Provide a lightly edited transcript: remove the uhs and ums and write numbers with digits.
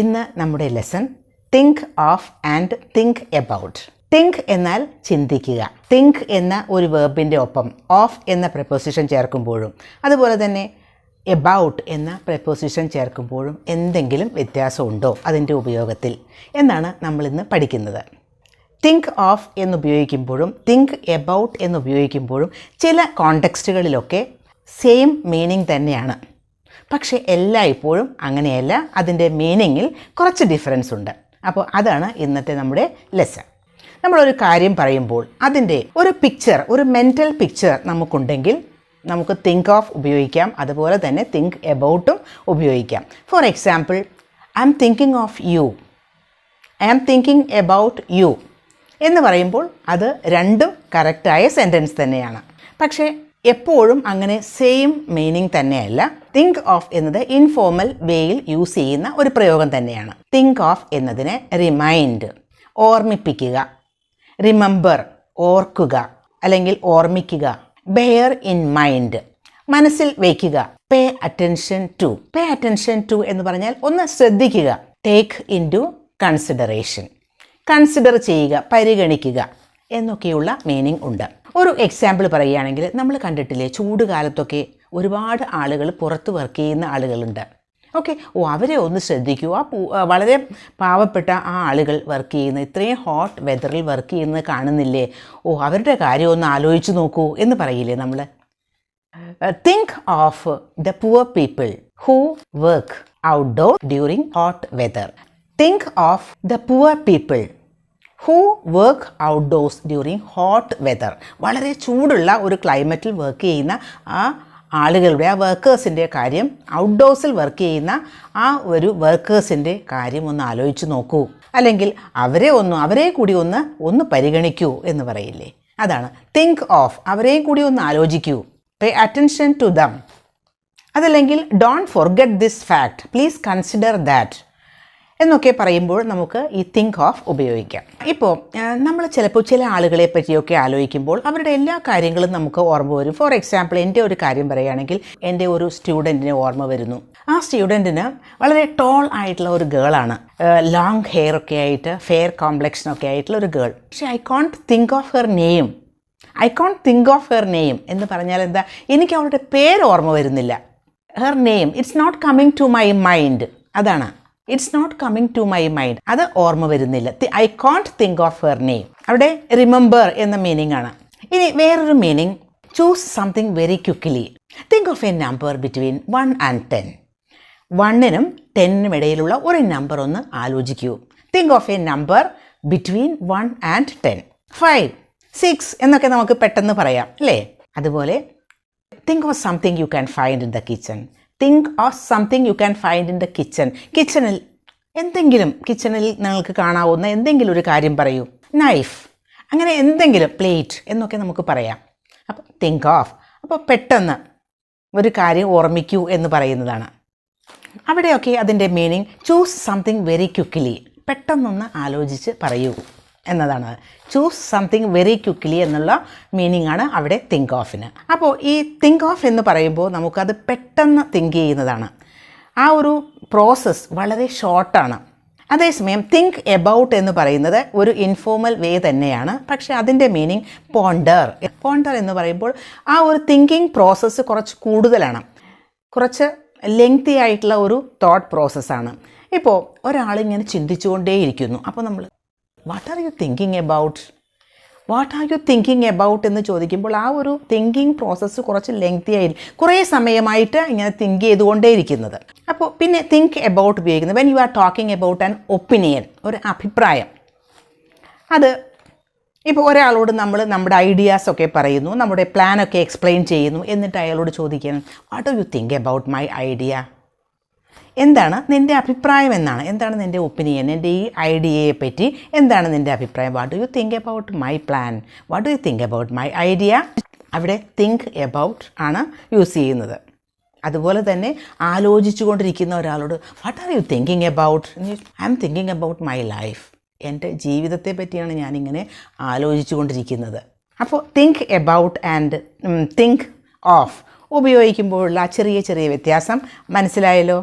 ഇന്ന് നമ്മുടെ lesson think of and think about. Think എന്നാൽ ചിന്തിക്കുക. തിങ്ക് എന്ന ഒരു വേർബിൻ്റെ ഒപ്പം ഓഫ് എന്ന പ്രപ്പോസിഷൻ ചേർക്കുമ്പോഴും അതുപോലെ തന്നെ എബൌട്ട് എന്ന പ്രപ്പോസിഷൻ ചേർക്കുമ്പോഴും എന്തെങ്കിലും വ്യത്യാസമുണ്ടോ അതിൻ്റെ ഉപയോഗത്തിൽ എന്നാണ് നമ്മളിന്ന് പഠിക്കുന്നത്. തിങ്ക് ഓഫ് എന്നുപയോഗിക്കുമ്പോഴും തിങ്ക് എബൌട്ട് എന്നുപയോഗിക്കുമ്പോഴും ചില കോണ്ടെക്സ്റ്റുകളിലൊക്കെ സെയിം മീനിങ് തന്നെയാണ്. പക്ഷേ എല്ലായ്പ്പോഴും അങ്ങനെയല്ല, അതിൻ്റെ മീനിങ്ങിൽ കുറച്ച് ഡിഫറൻസ് ഉണ്ട്. അപ്പോൾ അതാണ് ഇന്നത്തെ നമ്മുടെ ലെസൺ. നമ്മളൊരു കാര്യം പറയുമ്പോൾ അതിൻ്റെ ഒരു പിക്ചർ, ഒരു മെൻ്റൽ പിക്ചർ നമുക്കുണ്ടെങ്കിൽ നമുക്ക് തിങ്ക് ഓഫ് ഉപയോഗിക്കാം, അതുപോലെ തന്നെ തിങ്ക് എബൌട്ടും ഉപയോഗിക്കാം. For example, I am thinking of you, I am thinking about you എന്ന് പറയുമ്പോൾ അത് രണ്ടും കറക്റ്റായ സെൻറ്റൻസ് തന്നെയാണ്. പക്ഷേ എപ്പോഴും അങ്ങനെ സെയിം മീനിങ് തന്നെയല്ല. തിങ്ക് ഓഫ് എന്നത് ഇൻഫോർമൽ വേയിൽ യൂസ് ചെയ്യുന്ന ഒരു പ്രയോഗം തന്നെയാണ്. തിങ്ക് ഓഫ് എന്നതിന് റിമൈൻഡ്, ഓർമ്മിപ്പിക്കുക, റിമെമ്പർ, ഓർക്കുക അല്ലെങ്കിൽ ഓർമ്മിക്കുക, ബെയർ ഇൻ മൈൻഡ്, മനസ്സിൽ വയ്ക്കുക, pay attention to. Pay attention to എന്ന് പറഞ്ഞാൽ ഒന്ന് ശ്രദ്ധിക്കുക, take into consideration, consider ചെയ്യുക, പരിഗണിക്കുക എന്നൊക്കെയുള്ള മീനിങ് ഉണ്ട്. ഒരു എക്സാമ്പിൾ പറയുകയാണെങ്കിൽ, നമ്മൾ കണ്ടിട്ടില്ലേ ചൂട് കാലത്തൊക്കെ ഒരുപാട് ആളുകൾ പുറത്ത് വർക്ക് ചെയ്യുന്ന ആളുകളുണ്ട്. ഓക്കെ, അവരെ ഒന്ന് ശ്രദ്ധിക്കൂ, വളരെ പാവപ്പെട്ട ആ ആളുകൾ വർക്ക് ചെയ്യുന്ന, ഇത്രയും ഹോട്ട് വെതറിൽ വർക്ക് ചെയ്യുന്നത് കാണുന്നില്ലേ, അവരുടെ കാര്യം ഒന്ന് ആലോചിച്ച് നോക്കൂ എന്ന് പറയില്ലേ നമ്മൾ. Think of the poor people who work outdoor during hot weather. Think of the poor people who work outdoors during hot weather. വളരെ ചൂടുള്ള ഒരു ക്ലൈമറ്റിൽ വർക്ക് ചെയ്യുന്ന ആ ആളുകളുടെ, ആ വർക്കേഴ്സിൻ്റെ കാര്യം, ഔട്ട്ഡോർസിൽ വർക്ക് ചെയ്യുന്ന ആ ഒരു വർക്കേഴ്സിൻ്റെ കാര്യം ഒന്ന് ആലോചിച്ച് നോക്കൂ, അല്ലെങ്കിൽ അവരെ കൂടി ഒന്ന് പരിഗണിക്കൂ എന്ന് പറയില്ലേ. അതാണ് തിങ്ക് ഓഫ്, അവരെയും കൂടി ഒന്ന് ആലോചിക്കൂ, പേ അറ്റൻഷൻ ടു ദം. അതല്ലെങ്കിൽ don't forget this fact, please consider that എന്നൊക്കെ പറയുമ്പോൾ നമുക്ക് ഈ തിങ്ക് ഓഫ് ഉപയോഗിക്കാം. ഇപ്പോൾ നമ്മൾ ചിലപ്പോൾ ചില ആളുകളെ പറ്റിയൊക്കെ ആലോചിക്കുമ്പോൾ അവരുടെ എല്ലാ കാര്യങ്ങളും നമുക്ക് ഓർമ്മ വരും. ഫോർ എക്സാമ്പിൾ, എൻ്റെ ഒരു കാര്യം പറയുകയാണെങ്കിൽ എൻ്റെ ഒരു സ്റ്റുഡൻറ്റിനെ ഓർമ്മ വരുന്നു. ആ സ്റ്റുഡൻറ്റിന് വളരെ ടോൾ ആയിട്ടുള്ള ഒരു ഗേളാണ്, ലോങ് ഹെയർ ഒക്കെ ആയിട്ട്, ഫെയർ കോംപ്ലക്ഷനൊക്കെ ആയിട്ടുള്ള ഒരു ഗേൾ. പക്ഷേ I can't think of her name. I can't think of her name എന്ന് പറഞ്ഞാൽ എന്താ, എനിക്ക് അവളുടെ പേര് ഓർമ്മ വരുന്നില്ല. Her name, it's not coming to my mind. അതാണ്, it's not coming to my mind, അത് ഓർമ്മ വരുന്നില്ല. I can't think of her name, അവിടെ റിമെമ്പർ എന്ന മീനിങ് ആണ്. ഇനി വേറൊരു meaning, choose something very quickly. Think of a number between 1 and 10. 1നും 10നും ഇടയിലുള്ള ഒരു നമ്പർ ഒന്ന് ആലോചിക്കൂ. Think of a number between 1 and 10. 5, 6 എന്നൊക്കെ നമുക്ക് പെട്ടെന്ന് പറയാം അല്ലേ. അതുപോലെ think of something you can find in the kitchen. Think of something you can find in the kitchen. കിച്ചണിൽ നിങ്ങൾക്ക് കാണാവുന്ന എന്തെങ്കിലും ഒരു കാര്യം പറയൂ. നൈഫ്, അങ്ങനെ എന്തെങ്കിലും, പ്ലേറ്റ് എന്നൊക്കെ നമുക്ക് പറയാം. അപ്പോൾ തിങ്ക് ഓഫ്, അപ്പോൾ പെട്ടെന്ന് ഒരു കാര്യം ഓർമ്മിക്കൂ എന്ന് പറയുന്നതാണ്. അവിടെയൊക്കെ അതിൻ്റെ meaning choose something very quickly, പെട്ടെന്നൊന്ന് ആലോചിച്ച് പറയൂ എന്നതാണ്. ചൂസ് സംതിങ് വെരി ക്വിക്ക്ലി എന്നുള്ള മീനിങ് ആണ് അവിടെ തിങ്ക് ഓഫിന്. അപ്പോൾ ഈ തിങ്ക് ഓഫ് എന്ന് പറയുമ്പോൾ നമുക്കത് പെട്ടെന്ന് തിങ്ക് ചെയ്യുന്നതാണ്. ആ ഒരു പ്രോസസ്സ് വളരെ ഷോർട്ടാണ്. അതേസമയം തിങ്ക് എബൌട്ട് എന്ന് പറയുന്നത് ഒരു ഇൻഫോർമൽ വേ തന്നെയാണ്. പക്ഷേ അതിൻ്റെ മീനിങ് പോണ്ടർ. പോണ്ടർ എന്ന് പറയുമ്പോൾ ആ ഒരു തിങ്കിങ് പ്രോസസ്സ് കുറച്ച് കൂടുതലാണ്, കുറച്ച് ലെങ്തി ആയിട്ടുള്ള ഒരു തോട്ട് പ്രോസസ്സാണ്. ഇപ്പോൾ ഒരാളിങ്ങനെ ചിന്തിച്ചുകൊണ്ടേയിരിക്കുന്നു. അപ്പോൾ നമ്മൾ what are you thinking about, what are you thinking about എന്ന് ചോദിക്കുമ്പോൾ ആ ഒരു തിങ്കിങ് പ്രോസസ്സ് കുറച്ച് ലെങ്തി ആയി, കുറേ സമയമായിട്ട് ഇങ്ങനെ തിങ്ക് ചെയ്തുകൊണ്ടേയിരിക്കുന്നത്. അപ്പോൾ പിന്നെ തിങ്ക് എബൌട്ട് ഉപയോഗിക്കുന്നത് when you are talking about an opinion, ഒരു അഭിപ്രായം. അത് ഇപ്പോൾ ഒരാളോട് നമ്മൾ നമ്മുടെ ഐഡിയാസൊക്കെ പറയുന്നു, നമ്മുടെ പ്ലാനൊക്കെ എക്സ്പ്ലെയിൻ ചെയ്യുന്നു, എന്നിട്ട് അയാളോട് ചോദിക്കണം what do you think about my idea, എന്താണ് നിൻ്റെ അഭിപ്രായം എന്നാണ്, എന്താണ് നിൻ്റെ ഒപ്പീനിയൻ, എൻ്റെ ഈ ഐഡിയയെ പറ്റി എന്താണ് നിൻ്റെ അഭിപ്രായം. What do you think about my plan, what do you think about my idea. അവിടെ തിങ്ക് എബൌട്ട് ആണ് യൂസ് ചെയ്യുന്നത്. അതുപോലെ തന്നെ ആലോചിച്ചു കൊണ്ടിരിക്കുന്ന ഒരാളോട് what are you thinking about, I am thinking about my life, എൻ്റെ ജീവിതത്തെ പറ്റിയാണ് ഞാനിങ്ങനെ ആലോചിച്ചു കൊണ്ടിരിക്കുന്നത്. അപ്പോൾ think about and think of ഉപയോഗിക്കുമ്പോഴുള്ള ചെറിയ ചെറിയ വ്യത്യാസം മനസ്സിലായല്ലോ.